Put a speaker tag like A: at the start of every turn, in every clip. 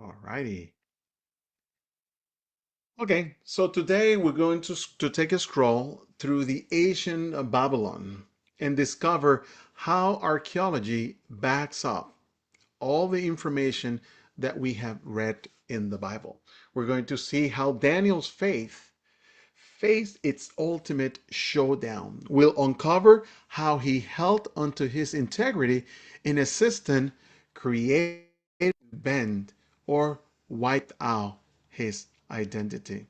A: All righty. Okay, so today we're going to take a stroll through the ancient Babylon and discover how archaeology backs up all the information that we have read in the Bible. We're going to see how Daniel's faith faced its ultimate showdown. We'll uncover how he held onto his integrity in a system created to bend or wiped out his identity.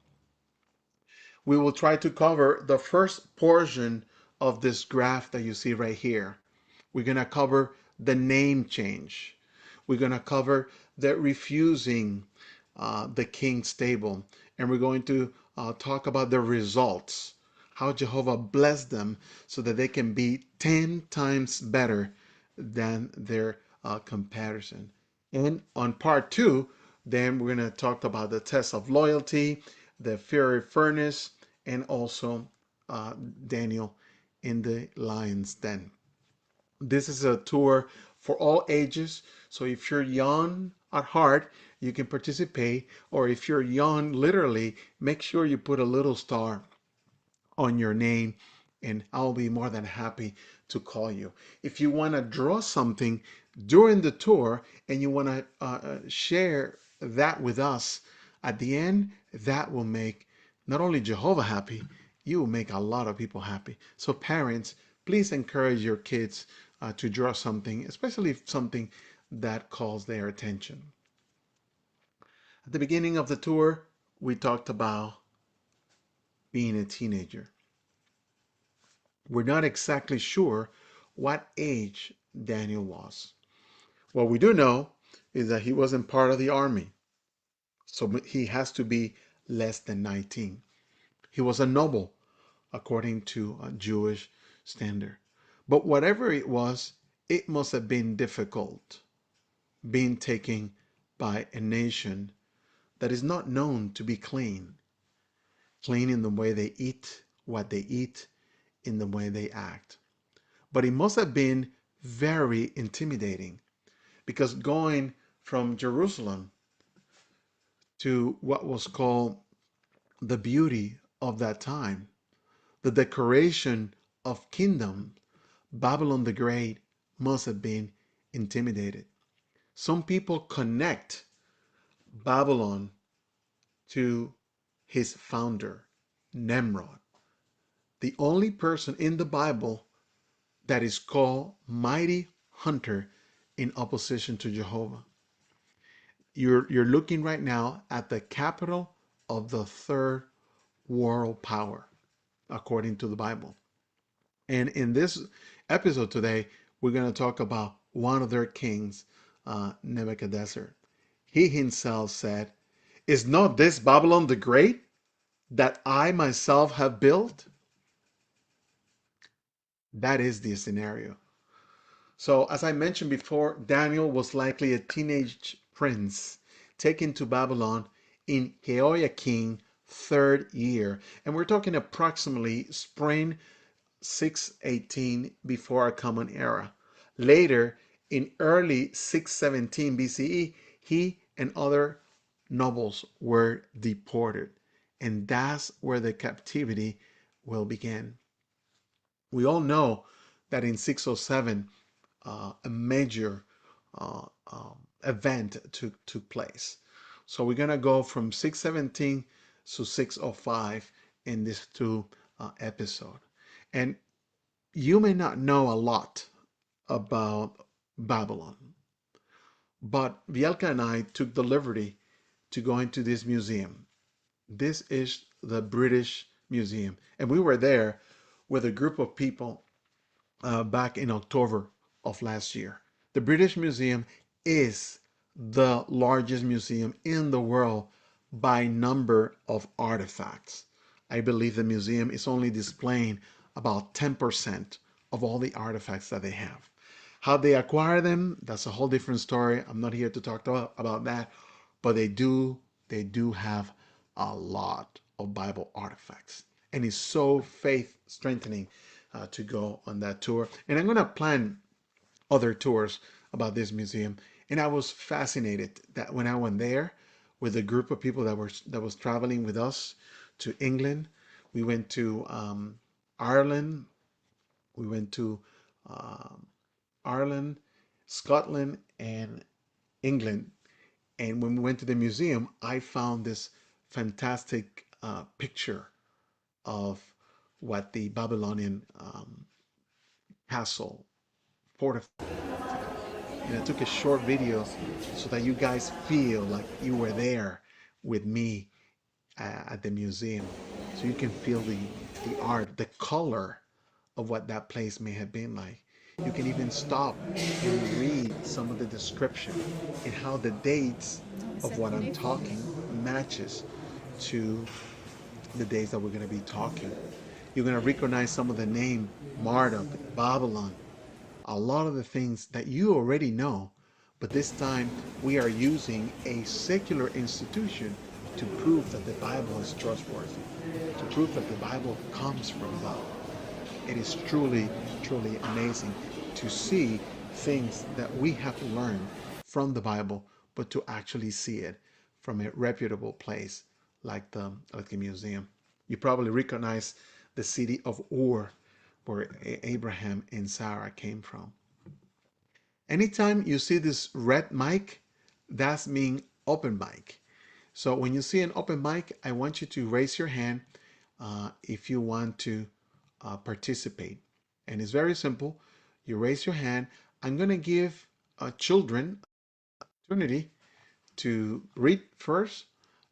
A: We will try to cover the first portion of this graph that you see right here. We're going to cover the name change. We're going to cover the refusing the king's table. And we're going to talk about the results, how Jehovah blessed them so that they can be 10 times better than their comparison. And on part two, then we're going to talk about the test of loyalty, the fiery furnace, and also Daniel in the lion's den. This is a tour for all ages. So if you're young at heart, you can participate. Or if you're young, literally, make sure you put a little star on your name and I'll be more than happy to call you. If you want to draw something during the tour and you want to share that with us at the end, that will make not only Jehovah happy, you will make a lot of people happy. So parents, please encourage your kids to draw something, especially something that calls their attention. At the beginning of the tour, we talked about being a teenager. We're not exactly sure what age Daniel was. What we do know is that he wasn't part of the army, so he has to be less than 19. He was a noble according to a Jewish standard. But whatever it was, it must have been difficult being taken by a nation that is not known to be clean, clean in the way they eat, what they eat, in the way they act. But it must have been very intimidating because going from Jerusalem to what was called the beauty of that time, the decoration of kingdom, Babylon the Great must have been intimidated. Some people connect Babylon to his founder, Nimrod, the only person in the Bible that is called mighty hunter in opposition to Jehovah. You're looking right now at the capital of the third world power, according to the Bible. And in this episode today, we're going to talk about one of their kings, Nebuchadnezzar. He himself said, "Is not this Babylon the Great that I myself have built?" That is the scenario. So, as I mentioned before, Daniel was likely a teenage prince taken to Babylon in Jehoiakim third year. And we're talking approximately spring 618 before our common era. Later, in early 617 BCE, he and other nobles were deported. And that's where the captivity will begin. We all know that in 607, a major event took place. So we're going to go from 617 to 605 in this two episode. And you may not know a lot about Babylon, but Vielka and I took the liberty to go into this museum. This is the British Museum, and we were there with a group of people back in October of last year. The British Museum is the largest museum in the world by number of artifacts. I believe the museum is only displaying about 10% of all the artifacts that they have. How they acquire them, that's a whole different story. I'm not here to talk about that, but they do have a lot of Bible artifacts. And it's so faith strengthening to go on that tour. And I'm going to plan other tours about this museum And I was fascinated that when I went there with a group of people that was traveling with us to England, we went to Ireland, we went to um, Ireland, Scotland, and England. And when we went to the museum, I found this fantastic picture of what the Babylonian castle fortified. And I took a short video so that you guys feel like you were there with me at the museum. So you can feel the art, the color of what that place may have been like. You can even stop and read some of the description and how the dates of what I'm talking matches to the days that we're going to be talking. You're going to recognize some of the name Marduk, Babylon, a lot of the things that you already know, but this time we are using a secular institution to prove that the Bible is trustworthy, to prove that the Bible comes from God. It is truly, truly amazing to see things that we have learned from the Bible, but to actually see it from a reputable place like the museum. You probably recognize the city of Ur, where Abraham and Sarah came from. Anytime you see this red mic, that's mean open mic. So when you see an open mic, I want you to raise your hand if you want to participate. And it's very simple. You raise your hand. I'm going to give children opportunity to read first,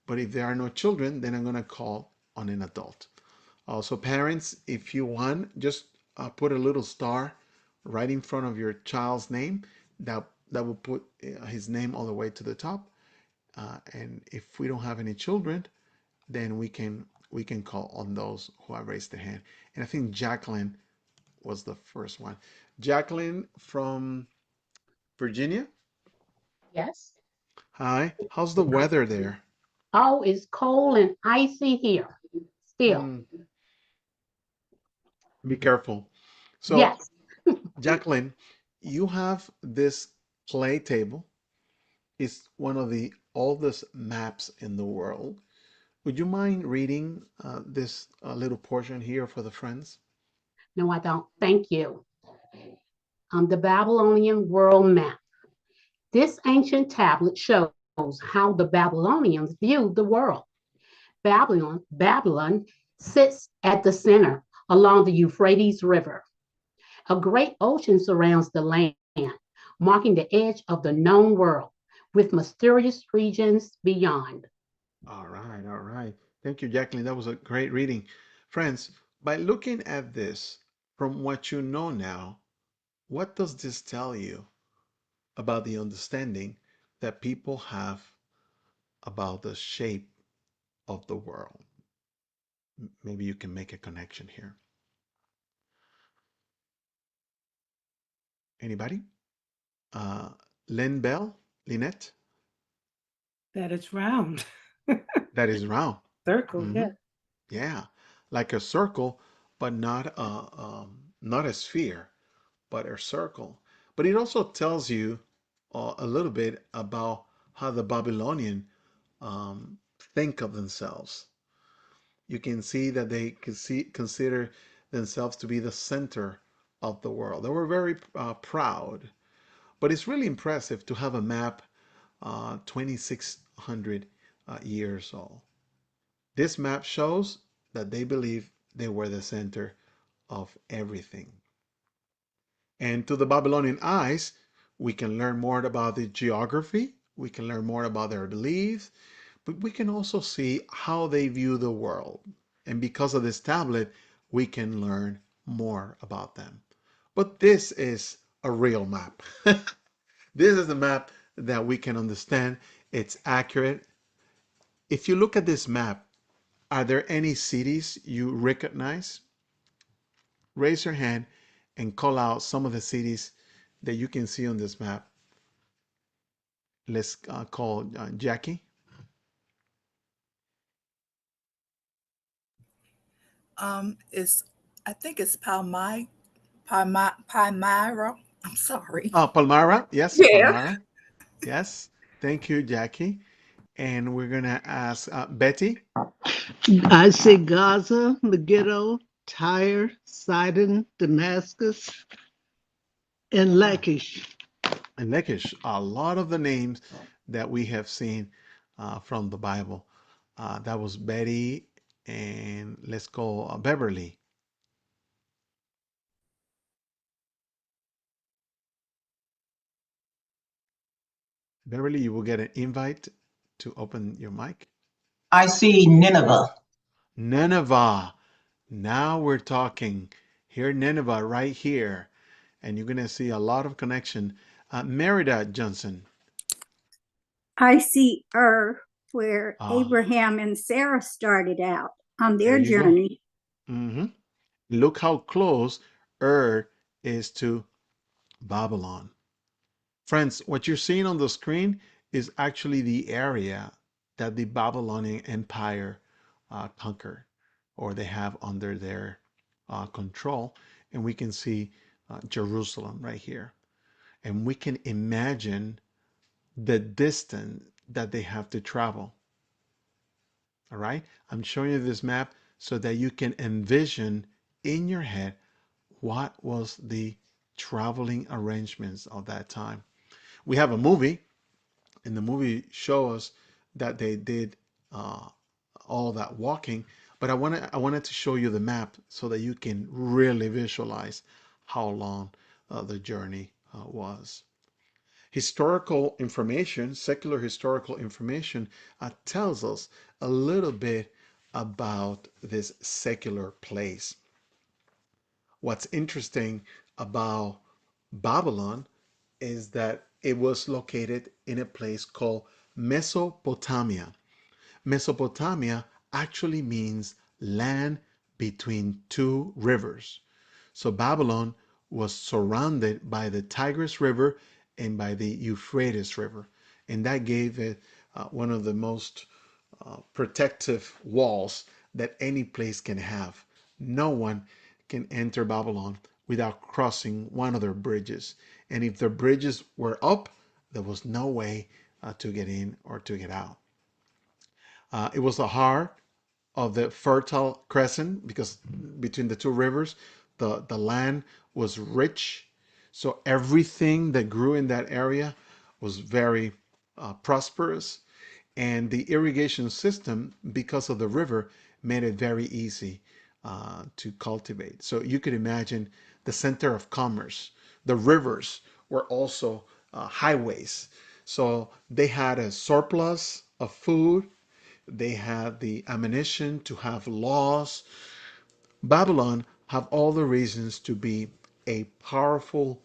A: but if there are no children, then I'm going to call on an adult. Also, parents, if you want, just put a little star right in front of your child's name. That will put his name all the way to the top. And if we don't have any children, then we can call on those who have raised their hand. And I think Jacqueline was the first one. Jacqueline from Virginia.
B: Yes.
A: Hi. How's the weather there?
B: Oh, it's cold and icy here. Still.
A: Mm, be careful. So,
B: Yes.
A: Jacqueline, you have this clay table. It's one of the oldest maps in the world. Would you mind reading this little portion here for the friends?
B: No, I don't. Thank you. The Babylonian world map. This ancient tablet shows how the Babylonians viewed the world. Babylon sits at the center along the Euphrates River. A great ocean surrounds the land, marking the edge of the known world with mysterious regions beyond.
A: All right, all right. Thank you, Jacqueline. That was a great reading. Friends, by looking at this from what you know now, what does this tell you about the understanding that people have about the shape of the world? Maybe you can make a connection here. Anybody? Uh, Lynn Bell, Lynette,
C: That it's round.
A: that is round.
C: Circle,
A: Hmm.
C: yeah.
A: Yeah, like a circle, but not a sphere, but a circle. But it also tells you a little bit about how the Babylonian think of themselves. You can see that they consider themselves to be the center of the world. They were very proud. But it's really impressive to have a map 2,600 years old. This map shows that they believe they were the center of everything. And to the Babylonian eyes, we can learn more about the geography, we can learn more about their beliefs, but we can also see how they view the world. And because of this tablet, we can learn more about them. But this is a real map. This is a map that we can understand. It's accurate. If you look at this map, are there any cities you recognize? Raise your hand and call out some of the cities that you can see on this map. Let's call Jackie.
D: It's I think it's Palmyra. I'm sorry.
A: Palmyra. Yes,
D: Yeah.
A: Palmyra. Yes. Thank you, Jackie. And we're going to ask Betty
E: I say Gaza, Megiddo, Tyre, Sidon, Damascus, and Lachish.
A: and Lakish. A lot of the names that we have seen from the Bible. That was Betty, and let's go Beverly. Beverly, you will get an invite to open your mic.
F: I see Nineveh.
A: Nineveh. Now we're talking. Here, Nineveh, right here. And you're going to see a lot of connection. Merida Johnson.
G: I see where
A: Ah,
G: Abraham and Sarah started out on
A: there
G: their
A: you go.
G: journey.
A: hmm Look how close Ur is to Babylon. Friends, what you're seeing on the screen is actually the area that the Babylonian Empire conquered or they have under their control. And we can see Jerusalem right here. And we can imagine the distance that they have to travel. All right. I'm showing you this map so that you can envision in your head what was the traveling arrangements of that time. We have a movie, and the movie shows that they did uh, all that walking. But I wanted to show you the map so that you can really visualize how long the journey was. Historical information, secular historical information, tells us a little bit about this secular place. What's interesting about Babylon is that it was located in a place called Mesopotamia. Mesopotamia actually means land between two rivers. So Babylon was surrounded by the Tigris River and by the Euphrates River. And that gave it one of the most protective walls that any place can have. No one can enter Babylon without crossing one of their bridges. And if the bridges were up, there was no way to get in or to get out. It was the heart of the Fertile Crescent because between the two rivers, the land was rich. So everything that grew in that area was very prosperous. And the irrigation system, because of the river, made it very easy to cultivate. So you could imagine the center of commerce. The rivers were also highways. So they had a surplus of food, they had the ammunition to have laws. Babylon have all the reasons to be a powerful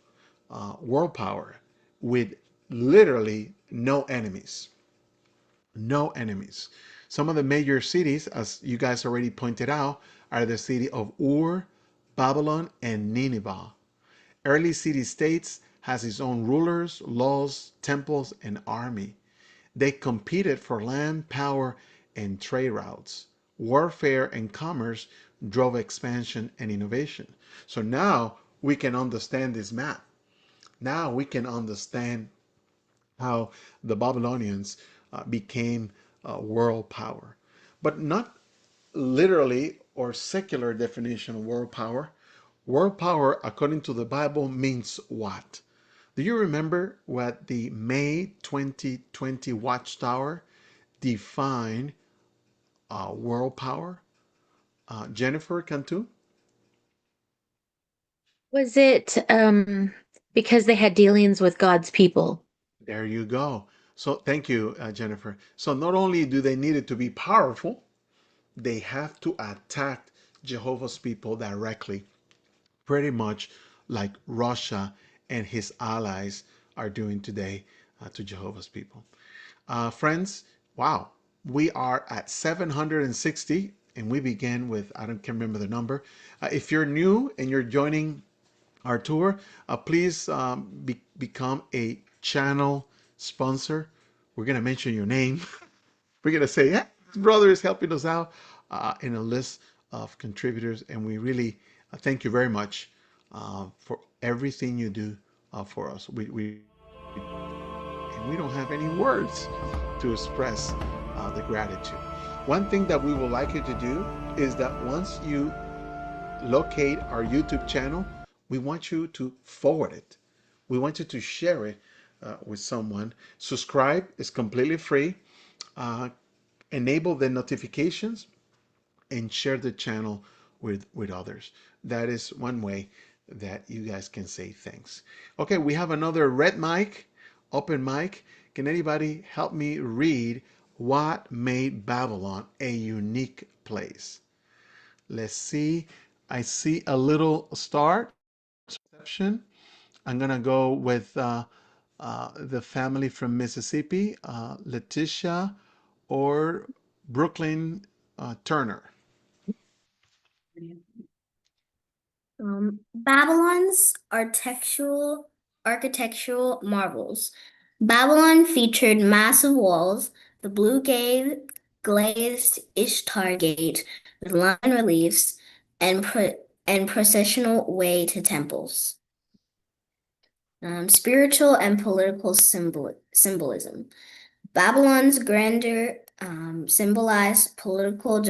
A: world power with literally no enemies. No enemies. Some of the major cities, as you guys already pointed out, are the city of Ur, Babylon, and Nineveh. Early city states has its own rulers, laws, temples, and army. They competed for land, power, and trade routes. Warfare and commerce drove expansion and innovation. So now we can understand this map. Now we can understand how the Babylonians became a world power. But not literally or secular definition of world power. World power, according to the Bible, means what? Do you remember what the May 2020 Watchtower defined world power? Jennifer Cantu?
H: Was it because they had dealings with God's people?
A: There you go. So thank you, Jennifer. So not only do they need it to be powerful, they have to attack Jehovah's people directly, pretty much like Russia and his allies are doing today to Jehovah's people. Friends, wow, we are at 760 and we began with, I don't can remember the number. If you're new and you're joining our tour, please become a channel sponsor. We're going to mention your name. We're going to say, yeah, this brother is helping us out in a list of contributors. And we really thank you very much for everything you do for us. We and we we don't have any words to express the gratitude. One thing that we would like you to do is that once you locate our YouTube channel, we want you to forward it. We want you to share it with someone. Subscribe is completely free. Enable the notifications and share the channel with others. That is one way that you guys can say thanks. Okay, we have another red mic, open mic. Can anybody help me read what made Babylon a unique place? Let's see. I see a little star exception. I'm gonna go with the family from Mississippi, Letitia or Brooklyn Turner.
I: Babylon's architectural marvels. Babylon featured massive walls, the glazed Ishtar Gate with line reliefs and processional way to temples. Spiritual and political symbolism. Babylon's grandeur symbolized political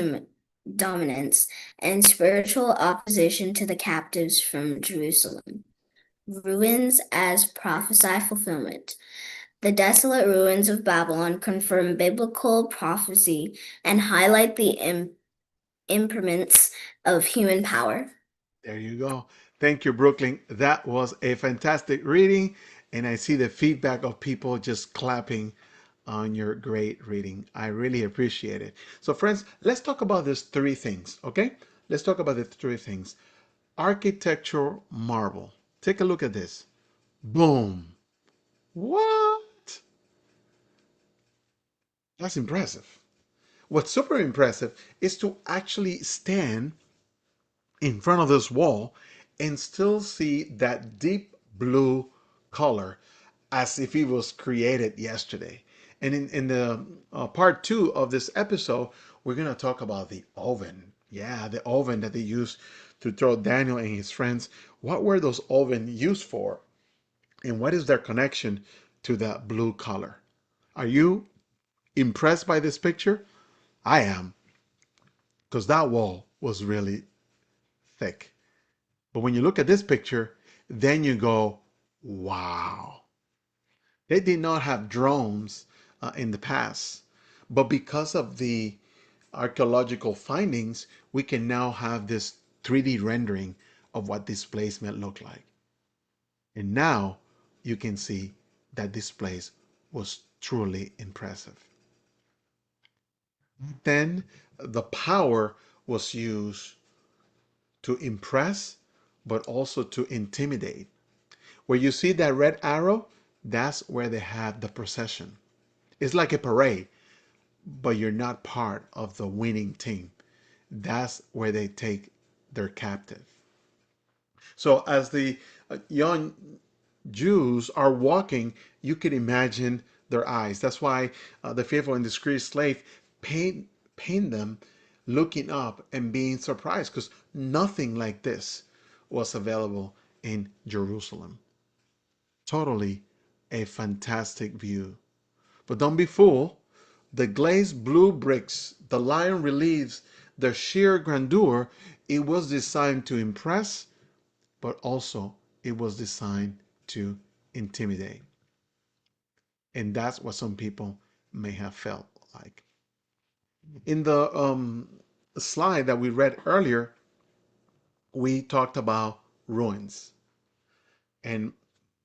I: dominance and spiritual opposition to the captives from Jerusalem. Ruins as prophesy fulfillment. The desolate ruins of Babylon confirm biblical prophecy and highlight the imprints of human power.
A: There you go. Thank you, Brooklyn. That was a fantastic reading, and I see the feedback of people just clapping on your great reading. I really appreciate it. So, friends, let's talk about these three things, okay? Let's talk about the three things. Architectural marvel. Take a look at this. Boom. What? That's impressive. What's super impressive is to actually stand in front of this wall and still see that deep blue color as if it was created yesterday. And in the part two of this episode, we're going to talk about the oven. Yeah, the oven that they used to throw Daniel and his friends. What were those oven used for? And what is their connection to that blue color? Are you impressed by this picture? I am, because that wall was really thick. But when you look at this picture, then you go, wow. They did not have drones in the past, but because of the archaeological findings, we can now have this 3D rendering of what this place might look like. And now you can see that this place was truly impressive. Then the power was used to impress, but also to intimidate. Where you see that red arrow, that's where they have the procession. It's like a parade, but you're not part of the winning team. That's where they take their captive. So as the young Jews are walking, you can imagine their eyes. That's why the faithful and discreet slave paint them looking up and being surprised, because nothing like this was available in Jerusalem. Totally a fantastic view. But don't be fooled. The glazed blue bricks, the lion reliefs, the sheer grandeur, it was designed to impress, but also it was designed to intimidate. And that's what some people may have felt like. In the slide that we read earlier, we talked about ruins. And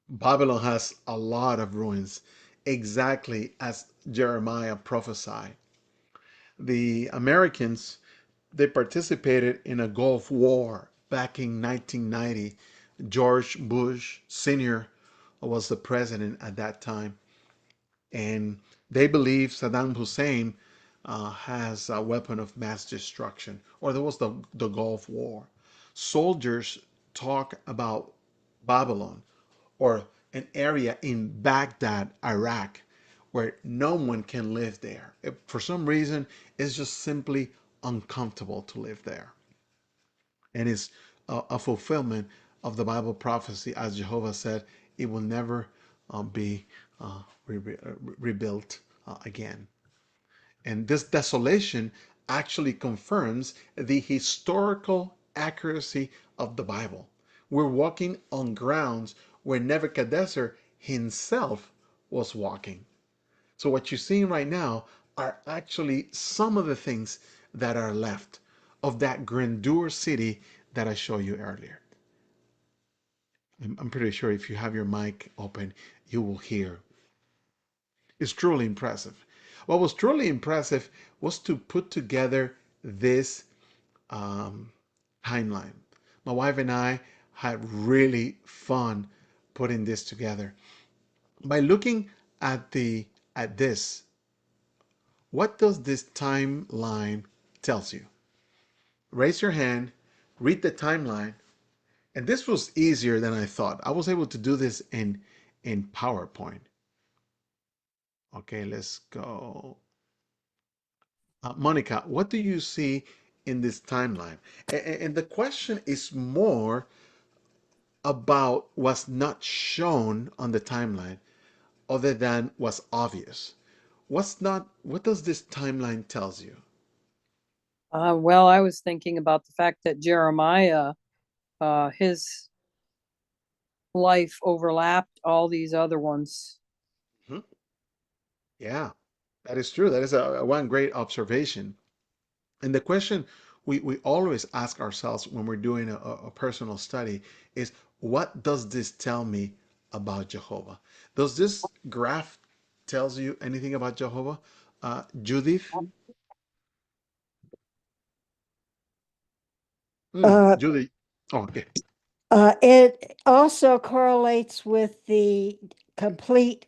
A: Babylon has a lot of ruins, exactly as Jeremiah prophesied. The Americans, they participated in a Gulf War back in 1990. George Bush Sr. was the president at that time. And they believe Saddam Hussein has a weapon of mass destruction, or there was the Gulf War. Soldiers talk about Babylon, or an area in Baghdad, Iraq, where no one can live there. For some reason, it's just simply uncomfortable to live there. And it's a fulfillment of the Bible prophecy, as Jehovah said, it will never be rebuilt again. And this desolation actually confirms the historical accuracy of the Bible. We're walking on grounds where Nebuchadnezzar himself was walking. So, what you're seeing right now are actually some of the things that are left of that grandeur city that I showed you earlier. I'm pretty sure if you have your mic open, you will hear. It's truly impressive. What was truly impressive was to put together this um, timeline. My wife and I had really fun putting this together. By looking at this, what does this timeline tells you? Raise your hand, read the timeline, and this was easier than I thought. I was able to do this in PowerPoint. Okay, let's go. Monica, what do you see in this timeline? And the question is more about what's not shown on the timeline other than what's obvious. What does this timeline tells you?
J: Well, I was thinking about the fact that Jeremiah, his life overlapped all these other ones.
A: Mhm. Yeah, that is true. That is a one great observation. And the question we always ask ourselves when we're doing a personal study is, what does this tell me about Jehovah? Does this graph tells you anything about Jehovah? Judith?
K: Uh,
A: Judith. Oh, okay.
K: it also correlates with the complete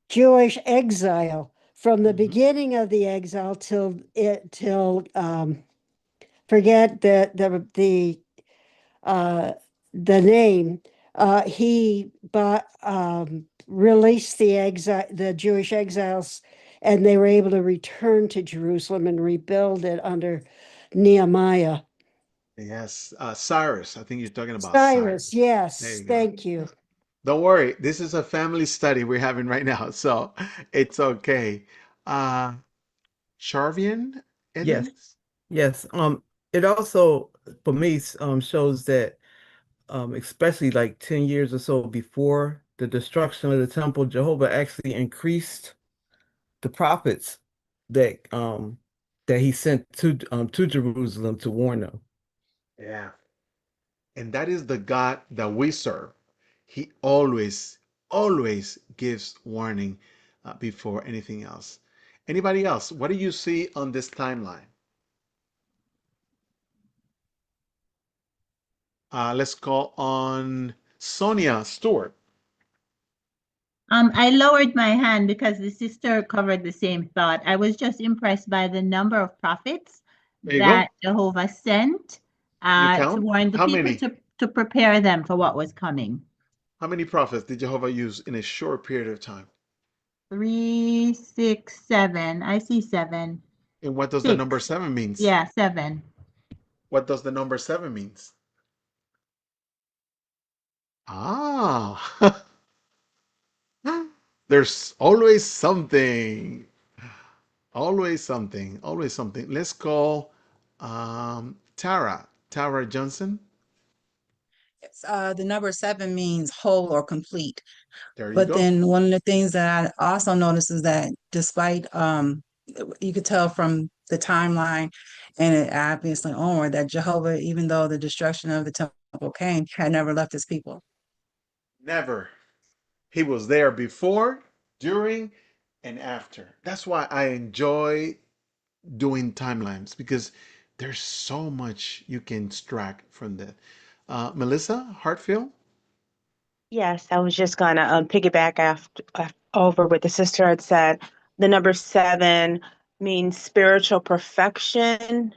K: Jewish exile from the beginning of the exile till forget the name. He released the Jewish exiles, and they were able to return to Jerusalem and rebuild it under Nehemiah.
A: Yes, Cyrus. I think you're talking about
K: Cyrus,
A: Cyrus. There
K: yes,
A: you go.
K: thank you.
A: Don't worry. This is a family study we're having right now, so it's okay. Uh, Charvian
L: Yes,
A: Edmonds?
L: yes. It also for me shows that especially like 10 years or so before the destruction of the temple, Jehovah actually increased the prophets that that he sent to Jerusalem to warn them.
A: Yeah. And that is the God that we serve. He always gives warning before anything else. Anybody else? What do you see on this timeline? Let's call on Sonia Stewart.
M: I lowered my hand because the sister covered the same thought. I was just impressed by the number of prophets
A: There you
M: that
A: go.
M: Jehovah sent
A: Can you
M: to
A: count?
M: warn the
A: How
M: people
A: many?
M: to prepare them for what was coming.
A: How many prophets did Jehovah use in a short period of time?
M: 3, 6, 7. I see 7.
A: And what does the number
M: 6.
A: seven means?
M: Yeah, 7.
A: What does the number seven means? Ah, there's always something. Always something. Always something. Let's call Tara Johnson.
N: Yes, the number 7 means whole or complete.
A: There you
N: But
A: go.
N: then one of the things that I also noticed is that despite you could tell from the timeline and it obviously onward that Jehovah, even though the destruction of the temple came, had never left his people.
A: Never. He was there before, during, and after. That's why I enjoy doing timelines because there's so much you can extract from that. Melissa Hartfield?
O: Yes, I was just gonna piggyback over what the sister had said. The number 7 means spiritual perfection,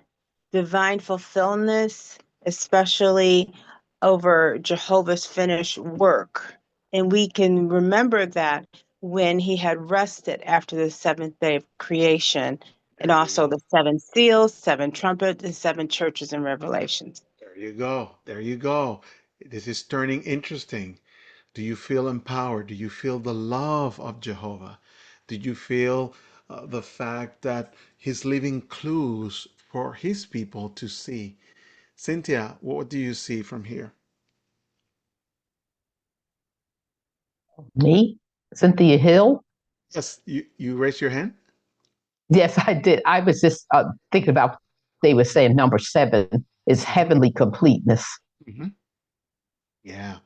O: divine fulfillment, especially over Jehovah's finished work. And we can remember that when he had rested after the seventh day of creation, and
A: There you
O: also
A: go.
O: the 7 seals, 7 trumpets, and 7 churches in Revelations.
A: There you go. There you go. This is turning interesting. Do you feel empowered? Do you feel the love of Jehovah? Did you feel the fact that he's leaving clues for his people to see? Cynthia, what do you see from here?
P: Me, Cynthia Hill.
A: Yes, you raised your hand?
P: Yes, I did. I was just thinking about they were saying number 7 is heavenly completeness.
A: Mm-hmm. Yeah,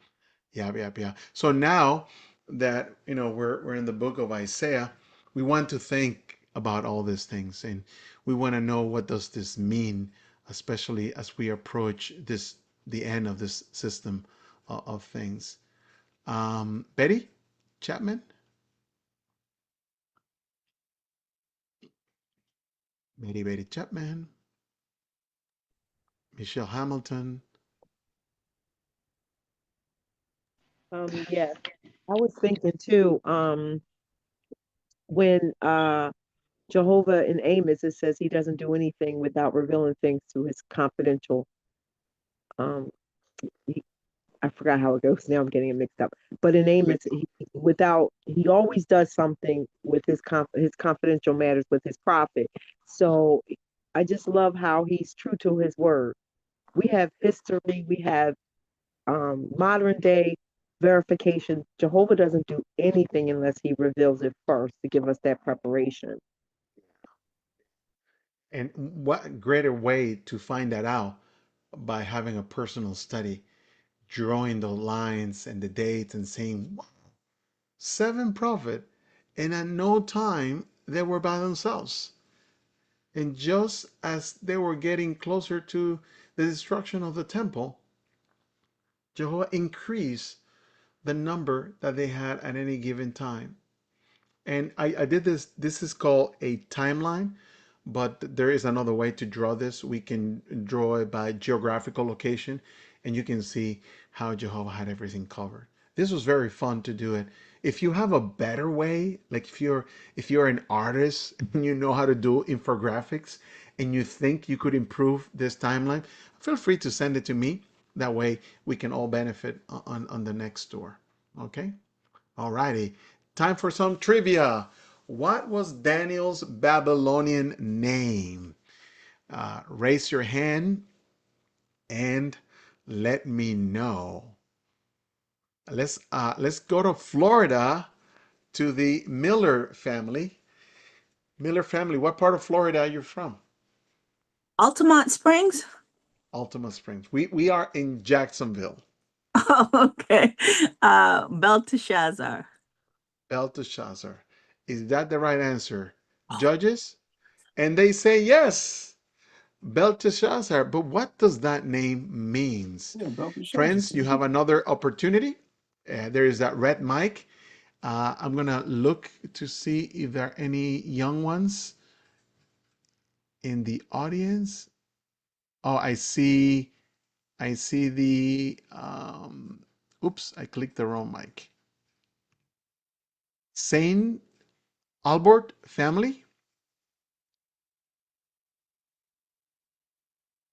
A: yeah. So now that we're in the book of Isaiah, we want to think about all these things, and we want to know what does this mean, especially as we approach the end of this system of things. Betty Chapman, Betty Chapman, Michelle Hamilton.
Q: Yes, I was thinking too, when Jehovah in Amos, it says he doesn't do anything without revealing things to his confidential. Um, he, I forgot how it goes. Now I'm getting it mixed up. But in Amos, he always does something with his confidential matters with his prophet. So I just love how he's true to his word. We have history. We have modern day verification. Jehovah doesn't do anything unless he reveals it first to give us that preparation.
A: And what greater way to find that out by having a personal study, drawing the lines and the dates and saying, wow, 7 prophet, and at no time they were by themselves. And just as they were getting closer to the destruction of the temple, Jehovah increased the number that they had at any given time. And I did this is called a timeline, but there is another way to draw this. We can draw it by geographical location, and you can see how Jehovah had everything covered. This was very fun to do it. If you have a better way, like if you're an artist and you know how to do infographics and you think you could improve this timeline, feel free to send it to me. That way we can all benefit on the next tour. Okay? Alrighty, time for some trivia. What was Daniel's Babylonian name? Raise your hand and let me know. Let's go to Florida to the Miller family. Miller family, what part of Florida are you from?
D: Altamont Springs?
A: Altamont Springs. We are in Jacksonville.
D: Oh, okay. Belteshazzar.
A: Belteshazzar. Is that the right answer? Judges? And they say yes. Belteshazzar, but what does that name means? Friends, you have another opportunity. There is that red mic. I'm gonna look to see if there are any young ones in the audience. Oh, I see the, oops, I clicked the wrong mic. Saint Albert family.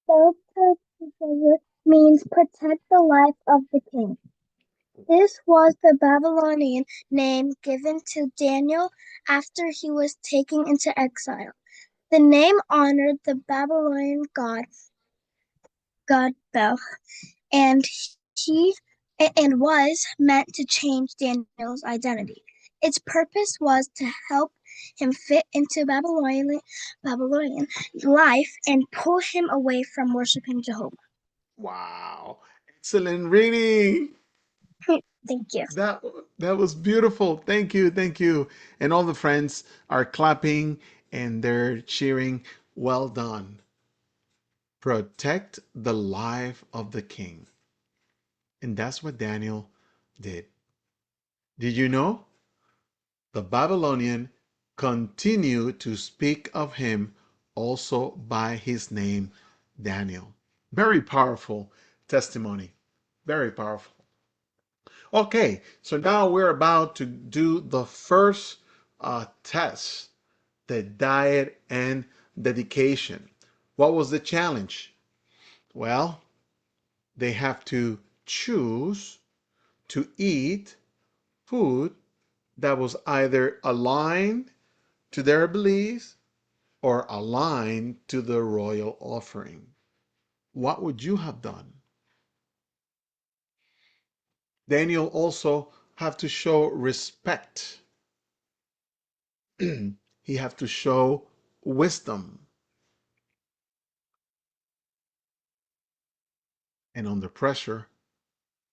R: Belteshazzar means protect the life of the king. This was the Babylonian name given to Daniel after he was taken into exile. The name honored the Babylonian god Bel, and he and was meant to change Daniel's identity. Its purpose was to help him fit into Babylonian life and pull him away from worshiping Jehovah.
A: Wow, excellent reading.
R: Thank you.
A: That was beautiful. Thank you, thank you. And all the friends are clapping and they're cheering. Well done. Protect the life of the king. And that's what Daniel did. Did you know? The Babylonian continued to speak of him also by his name, Daniel. Very powerful testimony. Very powerful. Okay, so now we're about to do the first test, the diet and dedication. What was the challenge? Well, they have to choose to eat food that was either aligned to their beliefs or aligned to the royal offering. What would you have done? Daniel also have to show respect. He have to show wisdom. And under pressure,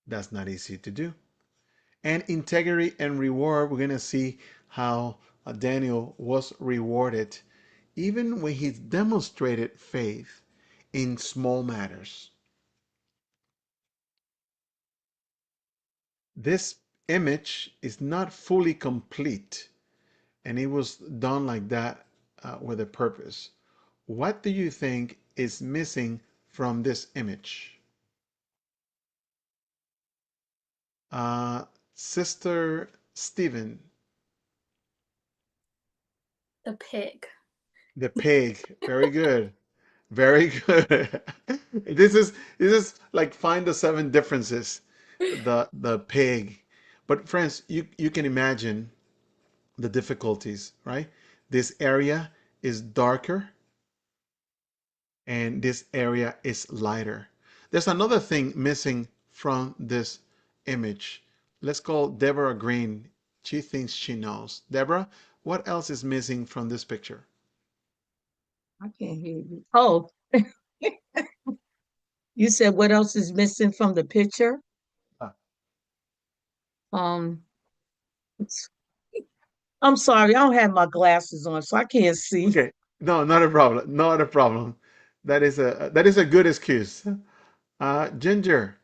A: that's not easy to do. And integrity and reward, we're going to see how Daniel was rewarded even when he demonstrated faith in small matters. This image is not fully complete, and it was done like that with a purpose. What do you think is missing from this image? Sister Stephen.
I: The pig.
A: The pig. Very good. Very good. This is like find the seven differences. The pig. But friends, you can imagine the difficulties, right? This area is darker and this area is lighter. There's another thing missing from this image. Let's call Deborah Green. She thinks she knows. Deborah, what else is missing from this picture?
S: I can't hear you. Oh, you said what else is missing from the picture? Um, I'm sorry, I don't have my glasses on, so I can't see.
A: Okay, no, not a problem. Not a problem. That is a good excuse. Ginger,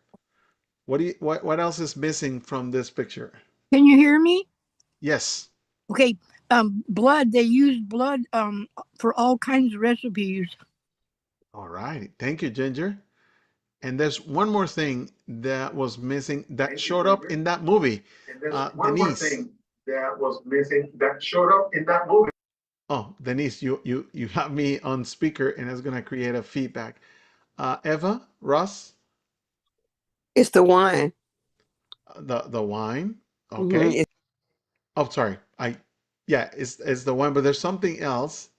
A: what else is missing from this picture?
T: Can you hear me?
A: Yes.
T: Okay. Blood. They use blood for all kinds of recipes.
A: All right. Thank you, Ginger. And there's one more thing that was missing that showed up in that movie. Denise.
U: That was missing that showed up in that movie.
A: Oh, Denise, you have me on speaker and it's gonna create a feedback. Eva, Ross?
V: It's the wine.
A: The wine. Okay. Oh, sorry. Yeah, it's the wine, but there's something else.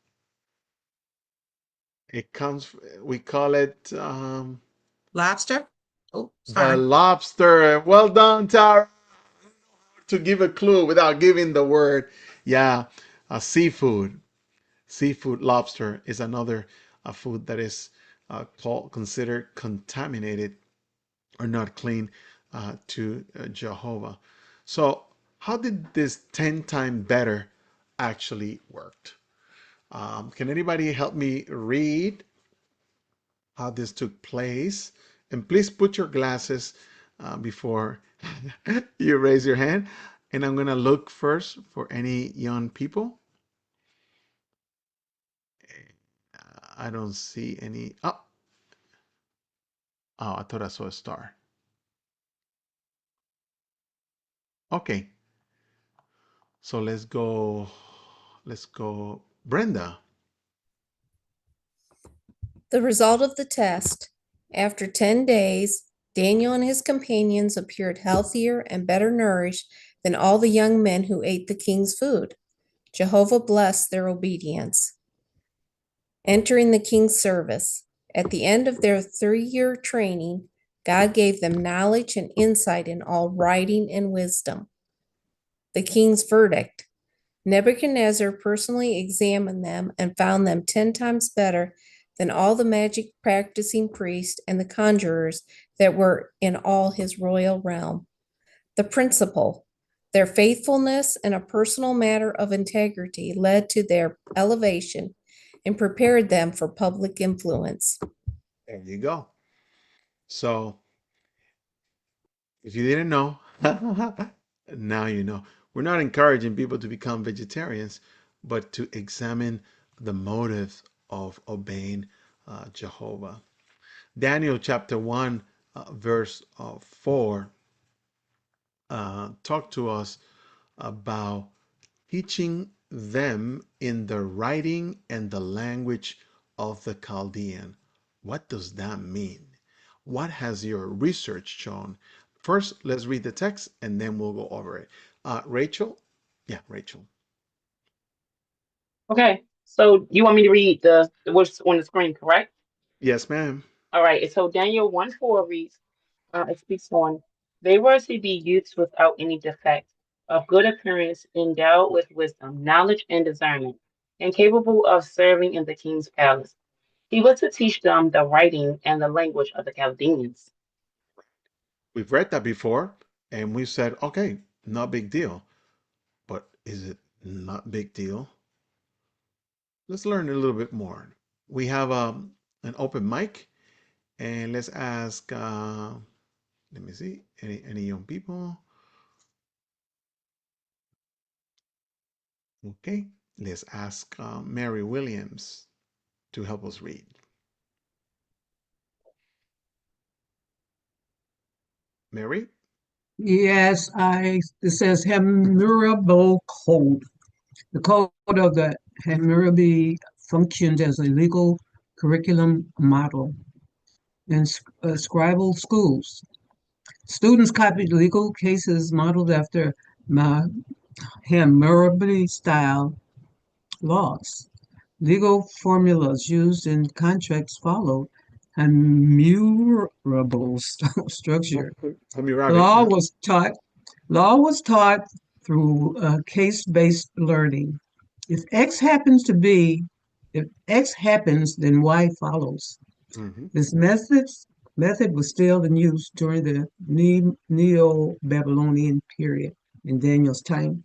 A: It comes, we call it
N: Lobster? Oh,
A: the
N: sorry.
A: lobster. Well done, Tara. To give a clue without giving the word. Yeah, seafood. Seafood, lobster is another food that is considered contaminated or not clean to Jehovah. So how did this 10 times better actually work? Can anybody help me read how this took place? And please put your glasses before you raise your hand. And I'm going to look first for any young people. I don't see any. Oh, I thought I saw a star. Okay. So let's go. Let's go. Brenda.
W: The result of the test. After 10 days, Daniel and his companions appeared healthier and better nourished than all the young men who ate the king's food. Jehovah blessed their obedience. Entering the king's service. At the end of their 3-year training, God gave them knowledge and insight in all writing and wisdom. The king's verdict. Nebuchadnezzar personally examined them and found them 10 times better than all the magic practicing priests and the conjurers that were in all his royal realm. The principle. Their faithfulness and a personal matter of integrity led to their elevation and prepared them for public influence.
A: There you go. So if you didn't know, now you know. We're not encouraging people to become vegetarians, but to examine the motives of obeying Jehovah. Daniel chapter 1, verse 4, talk to us about teaching them in the writing and the language of the Chaldean. What does that mean? What has your research shown? first, let's read the text and then we'll go over it. Rachel? Yeah, Rachel.
B: Okay, so you want me to read the what's on the screen, correct?
A: Yes, ma'am.
B: All right, so Daniel 1:4 reads, it speaks on, they were to be youths without any defect, of good appearance, endowed with wisdom, knowledge, and discernment, and capable of serving in the king's palace. He was to teach them the writing and the language of the Chaldeans.
A: We've read that before and we said, okay, not big deal. But is it not big deal? Let's learn a little bit more. We have an open mic and let's ask, let me see, any young people? Okay, let's ask Mary Williams to help us read. Mary?
C: Yes, it says Hammurabi Code. The code of the Hammurabi functioned as a legal curriculum model in scribal schools. Students copied legal cases modeled after Hammurabi style laws. Legal formulas used in contracts followed Hammurabi's structure.
A: Hammurabi.
C: Law was taught Law was taught through case-based learning. If X happens, then Y follows. This method was still in use during the Neo-Babylonian period in Daniel's time.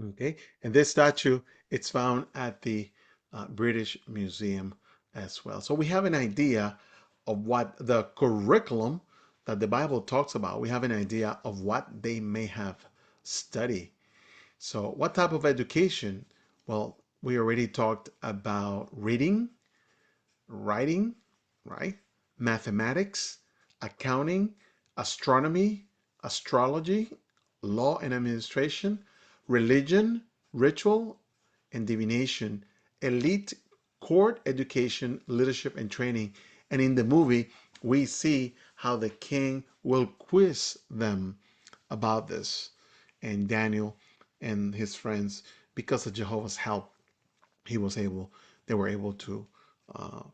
A: Okay, and this statue, it's found at the British Museum as well. So we have an idea of what the curriculum that the Bible talks about. We have an idea of what they may have studied. So what type of education? Well, we already talked about reading, writing, right? Mathematics, accounting, astronomy, astrology, law and administration, religion, ritual, and divination, elite court education, leadership, and training. And in the movie, we see how the king will quiz them about this. And Daniel and his friends, because of Jehovah's help, they were able to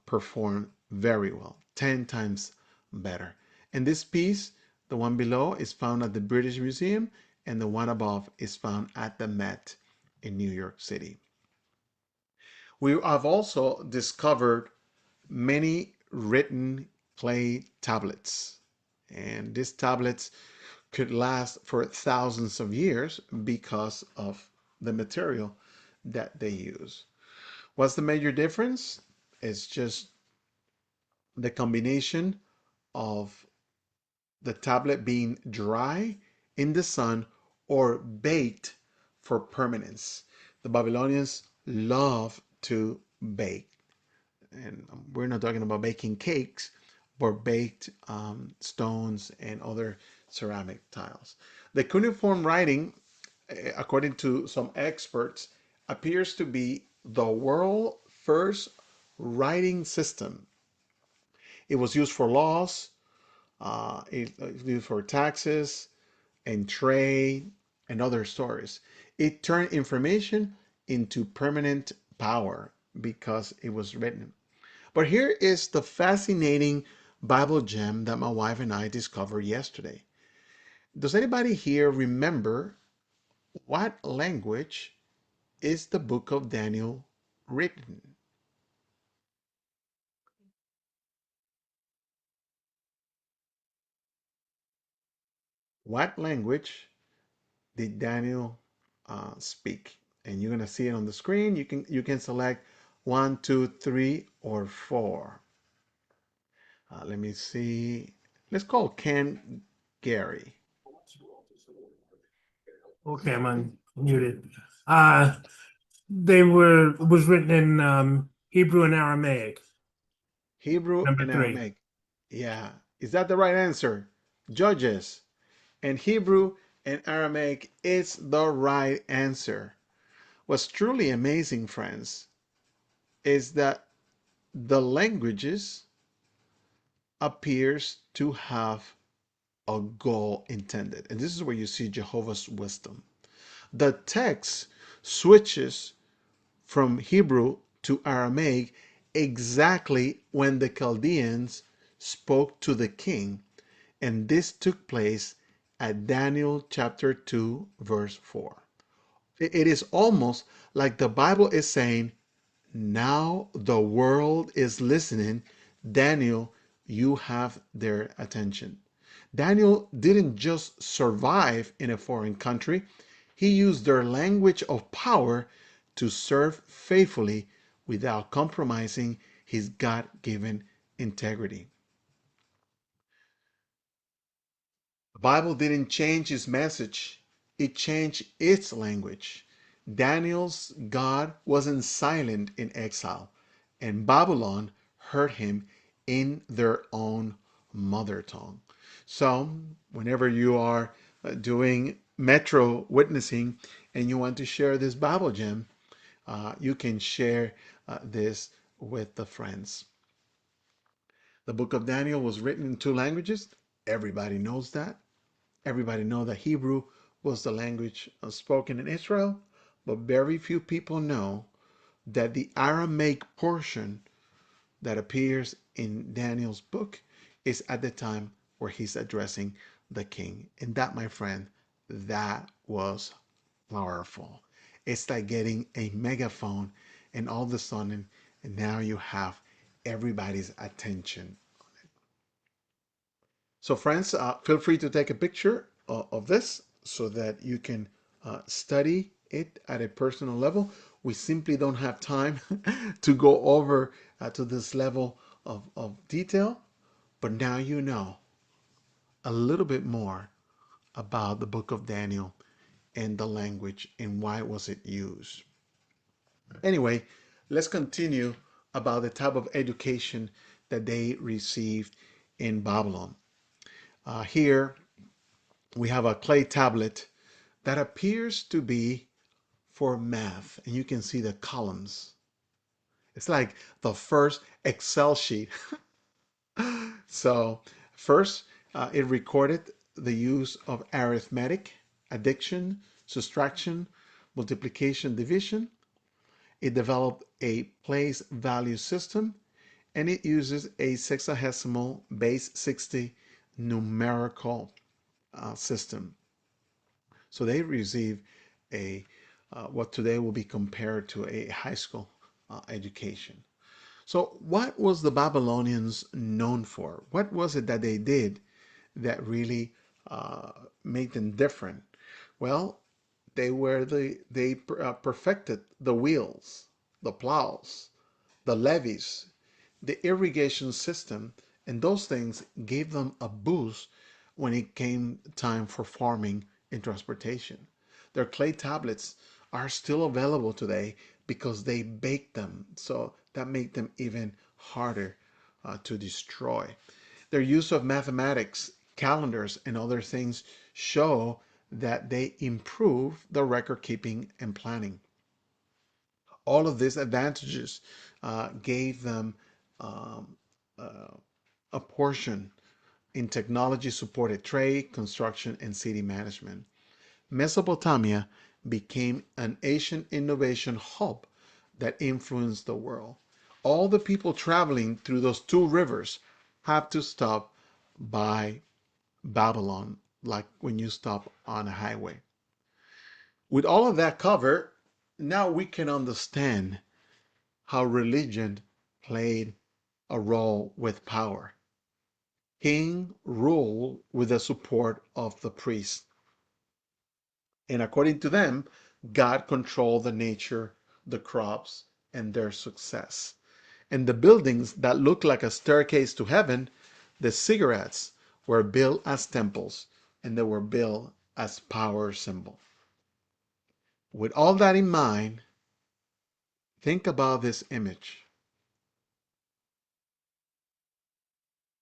A: perform very well, 10 times better. And this piece, the one below, is found at the British Museum, and the one above is found at the Met in New York City. We have also discovered many written clay tablets, and these tablets could last for thousands of years because of the material that they use. What's the major difference? It's just the combination of the tablet being dry in the sun or baked for permanence. The Babylonians love to bake. And we're not talking about baking cakes, but baked stones and other ceramic tiles. The cuneiform writing, according to some experts, appears to be the world's first writing system. It was used for laws, it was used for taxes and trade and other stories. It turned information into permanent power because it was written. But here is the fascinating Bible gem that my wife and I discovered yesterday. Does anybody here remember what language is the book of Daniel written? What language did Daniel speak? And you're gonna see it on the screen. You can select 1, 2, 3, or 4. Let me see. Let's call Ken Gary.
E: Okay, I'm unmuted. Was written in Hebrew and Aramaic.
A: Hebrew
E: Number
A: and
E: 3.
A: Aramaic. Yeah. Is that the right answer? Judges. And Hebrew and Aramaic is the right answer. What's truly amazing, friends, is that the languages appears to have a goal intended. And this is where you see Jehovah's wisdom. The text switches from Hebrew to Aramaic exactly when the Chaldeans spoke to the king, and this took place at Daniel chapter 2, verse 4. It is almost like the Bible is saying, now the world is listening. Daniel, you have their attention. Daniel didn't just survive in a foreign country, he used their language of power to serve faithfully without compromising his God given integrity. The Bible didn't change its message, it changed its language. Daniel's God wasn't silent in exile, and Babylon heard him in their own mother tongue. So, whenever you are doing metro witnessing and you want to share this Bible gem, you can share this with the friends. The book of Daniel was written in two languages. Everybody knows that. Everybody knows that Hebrew was the language spoken in Israel, but very few people know that the Aramaic portion that appears in Daniel's book is at the time where he's addressing the king. And that, my friend, that was powerful. It's like getting a megaphone and all of a sudden, and now you have everybody's attention. So friends, feel free to take a picture of this so that you can study it at a personal level. We simply don't have time to go over to this level of detail, but now you know a little bit more about the book of Daniel and the language and why was it used. Anyway, let's continue about the type of education that they received in Babylon. Here we have a clay tablet that appears to be for math, and you can see the columns. It's like the first Excel sheet. So first, it recorded the use of arithmetic, addition, subtraction, multiplication, division. It developed a place value system, and it uses a sexagesimal base 60 numerical system. So they receive a what today will be compared to a high school education. So what was the Babylonians known for? What was it that they did that really made them different? Well, they perfected the wheels, the plows, the levees, the irrigation system, and those things gave them a boost when it came time for farming and transportation. Their clay tablets are still available today because they baked them, so that made them even harder to destroy. Their use of mathematics, calendars, and other things show that they improve the record keeping and planning. All of these advantages gave them um, uh, a portion in technology supported trade, construction, and city management. Mesopotamia became an Asian innovation hub that influenced the world. All the people traveling through those two rivers have to stop by Babylon, like when you stop on a highway. With all of that covered, now we can understand how religion played a role with power. King ruled with the support of the priest. And according to them, God controlled the nature, the crops, and their success. And the buildings that looked like a staircase to heaven, the ziggurats, were built as temples, and they were built as power symbol. With all that in mind, think about this image.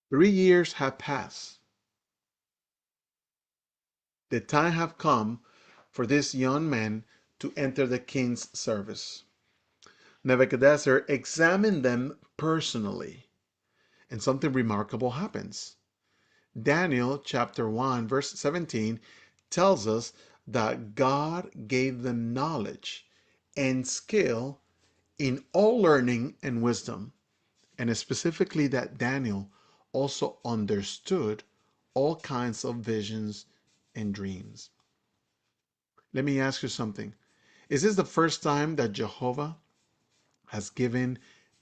A: 3 years have passed. The time have come for this young man to enter the king's service. Nebuchadnezzar examined them personally, and something remarkable happens. Daniel chapter 1, verse 17 tells us that God gave them knowledge and skill in all learning and wisdom, and specifically that Daniel also understood all kinds of visions and dreams. Let me ask you something. Is this the first time that Jehovah has given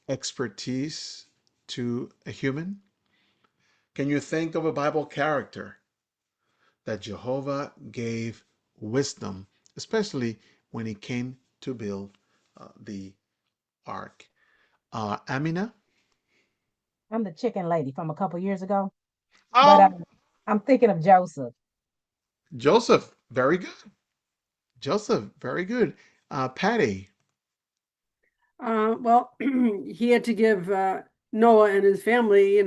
A: expertise to a human? Can you think of a Bible character that Jehovah gave wisdom, especially when he came to build the ark? Amina?
F: I'm the chicken lady from a couple years ago, but
A: Oh,
F: I'm thinking of Joseph.
A: Joseph, very good. Joseph, very good. Patty?
G: Well, he had to give Noah and his family,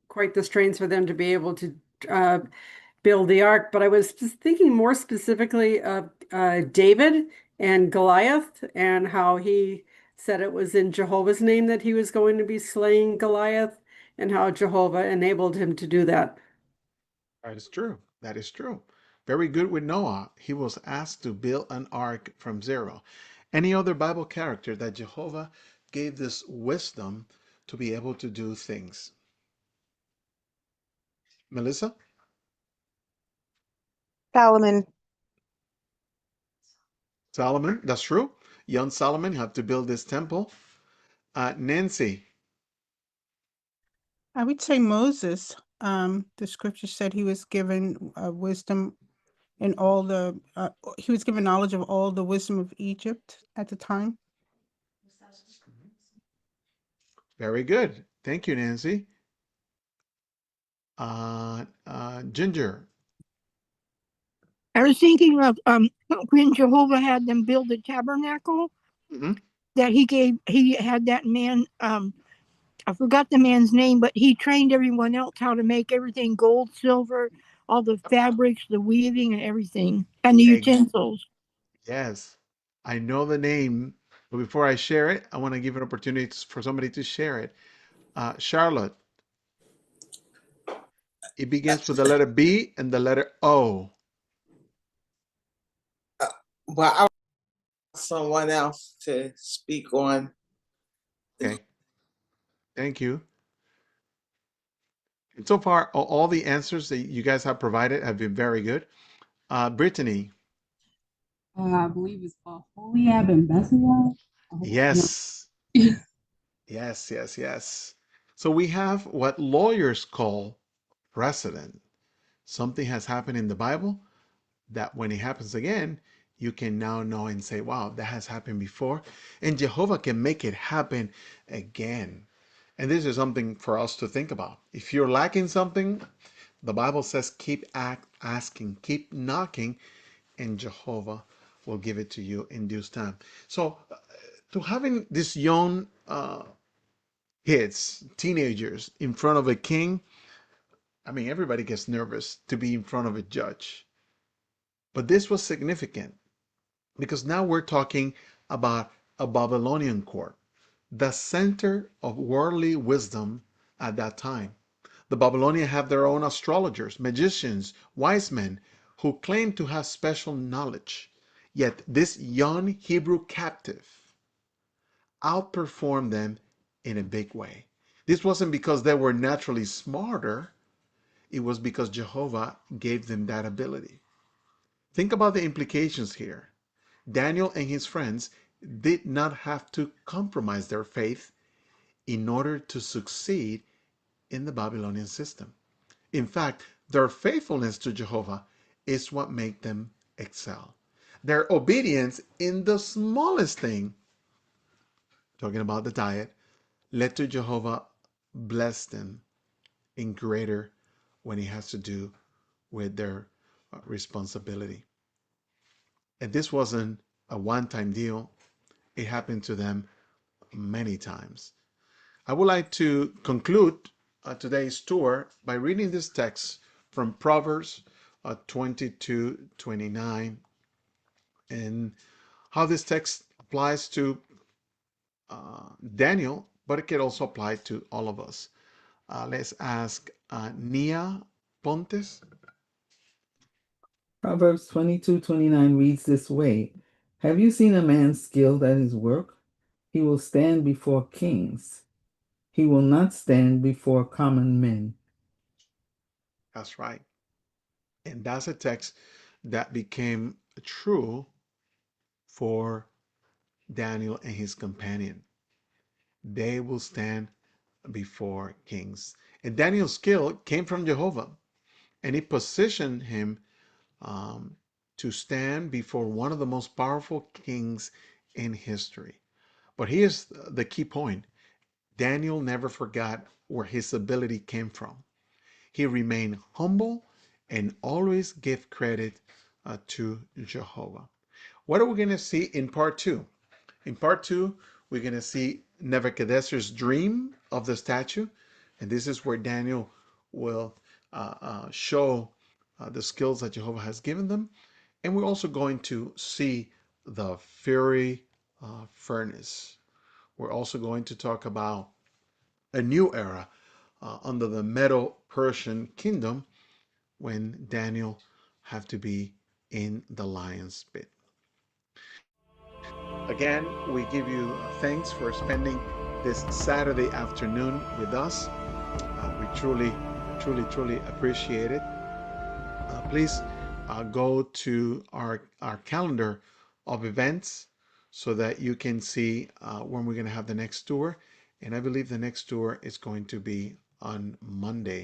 G: quite the strains for them to be able to uh, build the ark. But I was just thinking more specifically of David and Goliath and how he said it was in Jehovah's name that he was going to be slaying Goliath and how Jehovah enabled him to do that.
A: That is true. That is true. Very good with Noah. He was asked to build an ark from zero. Any other Bible character that Jehovah gave this wisdom to be able to do things? Melissa?
O: Solomon.
A: Solomon, that's true. Young Solomon had to build this temple. Nancy?
H: I would say Moses. The scripture said he was given wisdom in all he was given knowledge of all the wisdom of Egypt at the time.
A: Very good. Thank you, Nancy. Ginger?
T: I was thinking of when Jehovah had them build the tabernacle, that he had that man, I forgot the man's name, but he trained everyone else how to make everything gold, silver, all the fabrics, the weaving and everything, and the utensils.
A: Yes, I know the name, but before I share it, I want to give an opportunity for somebody to share it. Charlotte, it begins with the letter B and the letter O.
S: Well, I want someone else to speak on.
A: Okay, thank you. And so far, all the answers that you guys have provided have been very good. Brittany.
X: I believe it's called Holiab and Bethel.
A: Yes. Yes, yes, yes. So we have what lawyers call precedent. Something has happened in the Bible that when it happens again, you can now know and say, wow, that has happened before. And Jehovah can make it happen again. And this is something for us to think about. If you're lacking something, the Bible says keep asking, keep knocking, and Jehovah will give it to you in due time. So to having this young kids, teenagers in front of a king, I mean, everybody gets nervous to be in front of a judge. But this was significant because now we're talking about a Babylonian court, the center of worldly wisdom at that time. The Babylonians have their own astrologers, magicians, wise men who claim to have special knowledge. Yet this young Hebrew captive outperformed them in a big way. This wasn't because they were naturally smarter, it was because Jehovah gave them that ability. Think about the implications here. Daniel and his friends did not have to compromise their faith in order to succeed in the Babylonian system. In fact, their faithfulness to Jehovah is what made them excel. Their obedience in the smallest thing, talking about the diet, led to Jehovah bless them in greater when it has to do with their responsibility. And this wasn't a one-time deal. It happened to them many times. I would like to conclude today's tour by reading this text from Proverbs 22:29 and how this text applies to Daniel, but it can also apply to all of us. Let's ask Nia Pontes.
J: Proverbs 22:29 reads this way: Have you seen a man skilled at his work? He will stand before kings. He will not stand before common men.
A: That's right. And that's a text that became true for Daniel and his companion. They will stand before kings. And Daniel's skill came from Jehovah, and he positioned him to stand before one of the most powerful kings in history. But here's the key point: Daniel never forgot where his ability came from. He remained humble and always gave credit to Jehovah. What are we going to see in part two? In part two, we're going to see Nebuchadnezzar's dream of the statue. And this is where Daniel will show the skills that Jehovah has given them. And we're also going to see the fiery furnace. We're also going to talk about a new era under the Medo-Persian kingdom when Daniel have to be in the lion's pit. Again, we give you thanks for spending this Saturday afternoon with us. We truly appreciate it. Please go to our calendar of events so that you can see when we're going to have the next tour. And I believe the next tour is going to be on Monday.